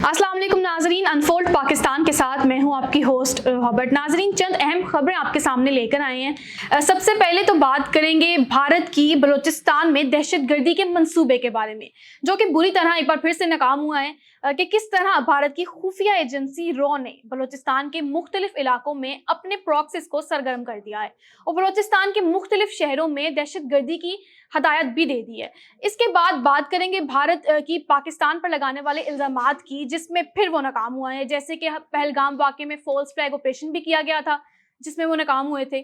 अस्सलाम वालेकुम नाजरीन, अनफोल्ड पाकिस्तान के साथ मैं हूं आपकी होस्ट रॉबर्ट। नाजरीन, चंद अहम खबरें आपके सामने लेकर आए हैं। सबसे पहले तो बात करेंगे भारत की बलूचिस्तान में दहशतगर्दी के मंसूबे के बारे में, जो कि बुरी तरह एक बार फिर से नाकाम हुआ है कि किस तरह भारत की खुफिया एजेंसी रॉ ने बलूचिस्तान के मुख्तलिफ इलाकों में अपने प्रॉक्सीज को सरगर्म कर दिया है और बलूचिस्तान के मुख्तलिफ शहरों में दहशतगर्दी की हदायत भी दे दी है। इसके बाद बात करेंगे भारत की पाकिस्तान पर लगाने वाले इल्जामात की, जिसमें फिर वो नाकाम हुआ है। जैसे कि पहलगाम वाक़े में फॉल्स फ्लैग ऑपरेशन भी किया गया था, जिसमें वो नाकाम हुए थे।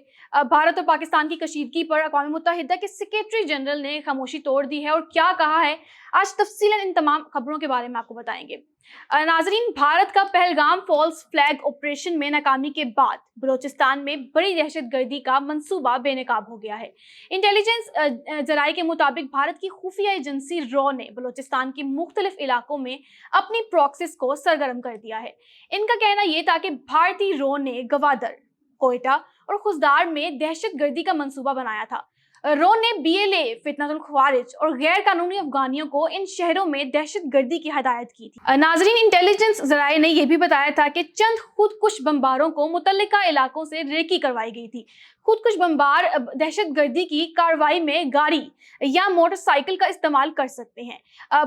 भारत और पाकिस्तान की कशीदगी पर अक़वाम मुत्तहिदा के सेक्रेटरी जनरल ने खामोशी तोड़ दी है और क्या कहा है, आज तफसीलन इन तमाम खबरों के बारे में आपको बताएंगे। नाजरीन, भारत का पहलगाम फॉल्स फ्लैग ऑपरेशन में नाकामी के बाद बलूचिस्तान में बड़ी दहशतगर्दी का मंसूबा बेनकाब हो गया है। इंटेलिजेंस जराये के मुताबिक भारत की खुफिया एजेंसी रॉ ने बलूचिस्तान के मुख्तलिफ इलाकों में अपनी प्रॉक्सीज को सरगर्म कर दिया है। इनका कहना यह था कि भारतीय रॉ ने गवादर, कोयटा और खुजदार में दहशतगर्दी का मंसूबा बनाया था। रॉ ने बीएलए, फितनतुल ख्वारिज और गैर कानूनी अफगानियों को इन शहरों में दहशतगर्दी की हदायत की थी। नाजरीन, इंटेलिजेंस जराये ने यह भी बताया था कि चंद खुदकुश बमबारों को मुतल्लिका इलाकों से रेकी करवाई गई थी। खुदकुश बमबार दहशतगर्दी की कार्रवाई में गाड़ी या मोटरसाइकिल का इस्तेमाल कर सकते हैं।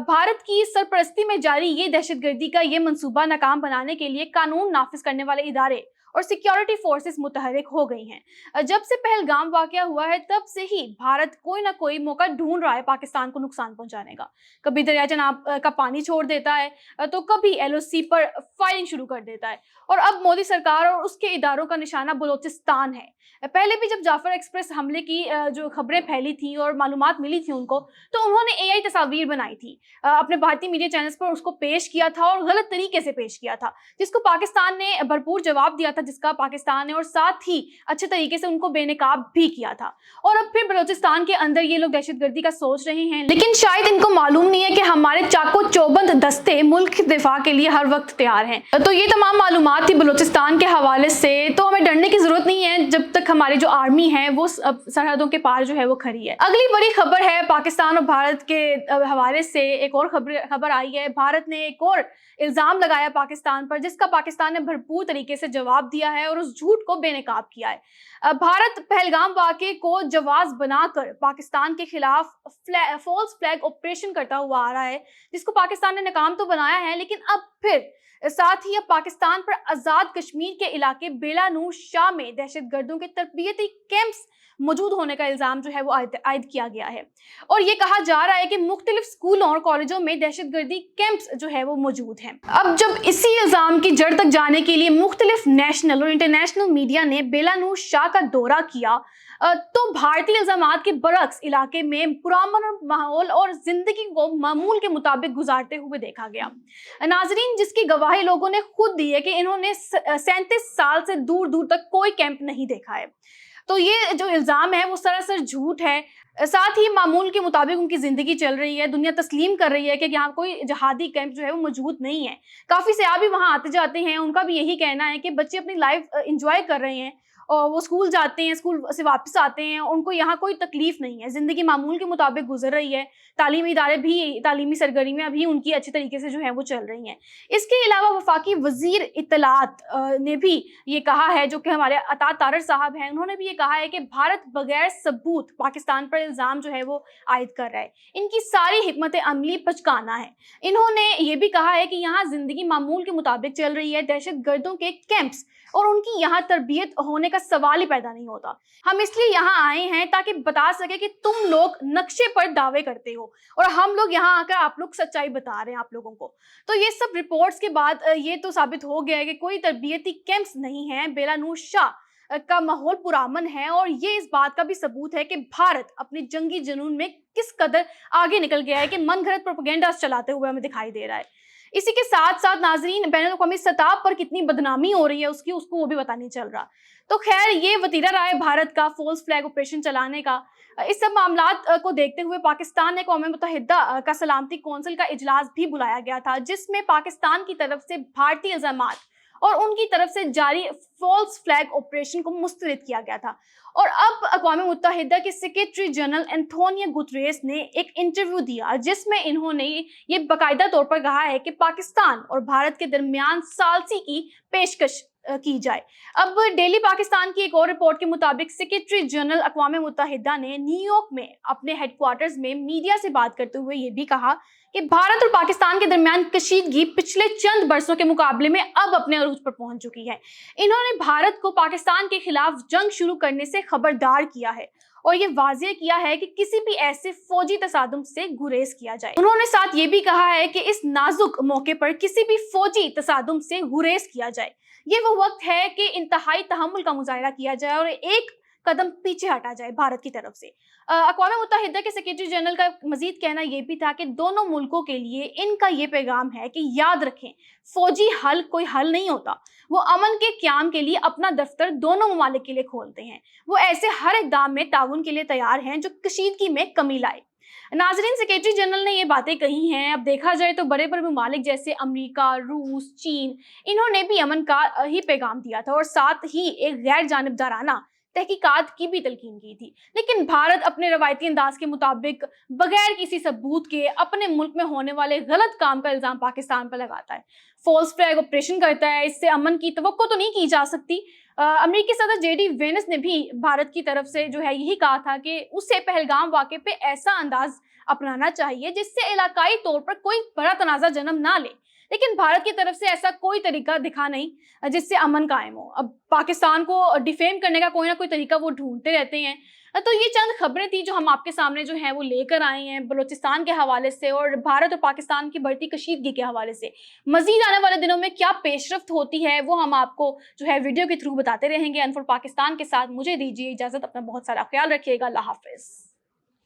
भारत की सरपरस्ती में जारी ये दहशतगर्दी का ये मंसूबा नाकाम बनाने के लिए कानून नाफिज करने वाले इदारे और सिक्योरिटी फोर्सेस मुतहरिक हो गई हैं। जब से पहलगाम वाकया हुआ है, तब से ही भारत कोई ना कोई मौका ढूंढ रहा है पाकिस्तान को नुकसान पहुंचाने का। कभी दरिया जनाब का पानी छोड़ देता है, तो कभी एलओसी पर फायरिंग शुरू कर देता है और अब मोदी सरकार और उसके इदारों का निशाना बलूचिस्तान है। पहले भी जब जाफर एक्सप्रेस हमले की जो खबरें फैली थी और मालूमात मिली थी उनको, तो उन्होंने एआई तस्वीर बनाई थी, अपने भारतीय मीडिया चैनल्स पर उसको पेश किया था और गलत तरीके से पेश किया था, जिसको पाकिस्तान ने भरपूर जवाब दिया था, जिसका पाकिस्तान ने और साथ ही अच्छे तरीके से उनको बेनकाब भी किया था। और अब फिर बलूचिस्तान के अंदर ये लोग दहशतगर्दी का सोच रहे हैं, लेकिन शायद इनको मालूम नहीं है कि हमारे चाको चौबंद दस्ते मुल्क के दिफा के लिए हर वक्त तैयार हैं। तो ये तमाम मालूमात थी बलूचिस्तान के हवाले से। तो हमें डरने की जरूरत नहीं है जब तक हमारी जो आर्मी है वो सरहदों के पार जो है वो खड़ी है। अगली बड़ी खबर है पाकिस्तान और भारत के हवाले से। एक और खबर आई है, भारत ने एक और इल्जाम लगाया पाकिस्तान पर, जिसका पाकिस्तान ने भरपूर तरीके से जवाब दिया है और उस झूठ को बेनकाब किया है। भारत पहलगाम वाक़े को जवाज बनाकर पाकिस्तान के खिलाफ फॉल्स फ्लैग ऑपरेशन करता हुआ आ रहा है, जिसको पाकिस्तान ने नाकाम तो बनाया है, लेकिन अब फिर साथ ही अब पाकिस्तान पर आजाद कश्मीर के इलाके बेलानूर शाह में दहशतगर्दों के तरबियती कैंप्स मौजूद होने का इल्जाम जो है वो आयद किया गया है और ये कहा जा रहा है कि मुख्तलिफ स्कूलों और कॉलेजों में दहशतगर्दी कैंप्स जो है वो मौजूद हैं। अब जब इसी इल्जाम की जड़ तक जाने के लिए मुख्तलिफ नेशनल और इंटरनेशनल मीडिया ने बेलानूर शाह का दौरा किया, तो भारतीय इल्जामात के बरक्स इलाके में पुरअमन माहौल और जिंदगी को मामूल के मुताबिक गुजारते हुए देखा गया। नाजरीन, जिसकी गवाही लोगों ने खुद दी है कि इन्होंने 37 साल से दूर दूर तक कोई कैंप नहीं देखा है। तो ये जो इल्जाम है वो सरासर झूठ है। साथ ही मामूल के मुताबिक उनकी जिंदगी चल रही है। दुनिया तस्लीम कर रही है कि यहाँ कोई जहादी कैंप जो है वो मौजूद नहीं है। काफी सयाह भी वहाँ आते जाते हैं, उनका भी यही कहना है कि बच्चे अपनी लाइफ एंजॉय कर रहे हैं और वो स्कूल जाते हैं, स्कूल से वापस आते हैं, उनको यहाँ कोई तकलीफ नहीं है, जिंदगी मामूल के मुताबिक गुजर रही है। तालीमी इदारे भी, तालीमी सरगर्मियाँ भी उनकी अच्छी तरीके से जो है वो चल रही हैं। इसके अलावा वफाकी वजीर इत्तलात ने भी ये कहा है, जो कि हमारे अता तारर साहब हैं, उन्होंने भी ये कहा है कि भारत बगैर सबूत पाकिस्तान पर इल्जाम जो है वो आयद कर रहा है। इनकी सारी हिकमत अमली पचकाना है। इन्होंने ये भी कहा है कि यहाँ जिंदगी मामूल के मुताबिक चल रही है, दहशतगर्दों के कैंप्स और उनकी यहाँ तरबियत होने का सवाल ही पैदा नहीं होता। हम इसलिए यहाँ आए हैं ताकि बता सके कि तुम लोग नक्शे पर दावे करते हो और हम लोग यहाँ आकर आप लोग सच्चाई बता रहे हैं आप लोगों को। तो ये सब रिपोर्ट्स के बाद ये तो साबित हो गया है कि कोई तरबियती कैंप्स नहीं है। बेलानूर शाह का माहौल पुरअमन है और ये इस बात का भी सबूत है कि भारत अपने जंगी जुनून में किस कदर आगे निकल गया है कि मन घड़त प्रोपेगेंडा चलाते हुए हमें दिखाई दे रहा है। इसी के साथ साथ नाजरीन, बैनुल-अक़वामी सतह पर कितनी बदनामी हो रही है उसको वो भी पता नहीं चल रहा। तो खैर, ये वतीरा रहा है भारत का फॉल्स फ्लैग ऑपरेशन चलाने का। इस सब मामलात को देखते हुए पाकिस्तान ने अक़वाम मुत्तहिदा का सलामती कौंसिल का इजलास भी बुलाया गया था, जिसमें पाकिस्तान की तरफ से भारतीय इल्जामात और उनकी तरफ से जारी फॉल्स फ्लैग ऑपरेशन को मुस्तरद किया गया था। और अब अक़वाम मुत्तहिदा के सेक्रेटरी जनरल एंटोनियो गुतरेस ने एक इंटरव्यू दिया जिसमें इन्होंने ये बाकायदा तौर पर कहा है कि पाकिस्तान और भारत के दरमियान सालसी की पेशकश की जाए। अब डेली पाकिस्तान की एक और रिपोर्ट के मुताबिक सेक्रेटरी जनरल अक़वाम मुत्तहिदा ने न्यूयॉर्क में अपने हेडक्वार्टर्स में मीडिया से बात करते हुए ये भी कहा कि भारत और पाकिस्तान के दरमियान कशीदगी पिछले चंद बरसों के मुकाबले में अब अपने अरूज पर पहुंच चुकी है। इन्होंने भारत को पाकिस्तान के खिलाफ जंग शुरू करने से खबरदार किया है और ये वाज़ेह किया है कि किसी भी ऐसे फौजी तसादुम से गुरेज किया जाए। उन्होंने साथ ये भी कहा है कि इस नाजुक मौके पर किसी भी फौजी तसादुम से गुरेज किया जाए। ये वो वक्त है कि इंतहाई तहम्मुल का मुजाहिरा किया जाए और एक कदम पीछे हटा जाए भारत की तरफ से। अक़वाम मुत्तहिदा के सेक्रेटरी जनरल का मजीद कहना यह भी था कि दोनों मुल्कों के लिए इनका ये पैगाम है कि याद रखें, फौजी हल कोई हल नहीं होता। वो अमन के क़याम के लिए अपना दफ्तर दोनों ममालिक के लिए खोलते हैं। वो ऐसे हर इक़दाम में ताउन के लिए तैयार हैं जो कशीदगी में कमी लाए। नाजरीन, सेक्रेटरी जनरल ने ये बातें कही हैं। अब देखा जाए तो बड़े बड़े ममालिक जैसे अमेरिका, रूस, चीन, इन्होंने भी अमन का ही पैगाम दिया था और साथ ही एक गैर जानिबदाराना तहकीकात की भी तलकीन की थी। लेकिन भारत अपने रवायती अंदाज के मुताबिक बगैर किसी सबूत के अपने मुल्क में होने वाले गलत काम का इल्ज़ाम पाकिस्तान पर लगाता है, फॉल्स फ्लैग ऑपरेशन करता है। इससे अमन की तवक्को तो नहीं की जा सकती। अमेरिकी सदर जेडी वेंस ने भी भारत की तरफ से जो है यही कहा था कि उसे पहलगाम वाक़े पे ऐसा अंदाज अपनाना चाहिए जिससे इलाकाई तौर पर कोई बड़ा तनाज़ा जन्म ना ले। लेकिन भारत की तरफ से ऐसा कोई तरीका दिखा नहीं जिससे अमन कायम हो। अब पाकिस्तान को डिफेम करने का कोई ना कोई तरीका वो ढूंढते रहते हैं। तो ये चंद खबरें थी जो हम आपके सामने जो है वो लेकर आए हैं बलूचिस्तान के हवाले से और भारत और पाकिस्तान की बढ़ती कशीदगी के हवाले से। मजीद आने वाले दिनों में क्या पेशरफ्त होती है वो हम आपको जो है वीडियो के थ्रू बताते रहेंगे। अनफॉर पाकिस्तान के साथ मुझे दीजिए इजाज़त। अपना बहुत सारा ख्याल रखिएगा। अल्लाह हाफिज़।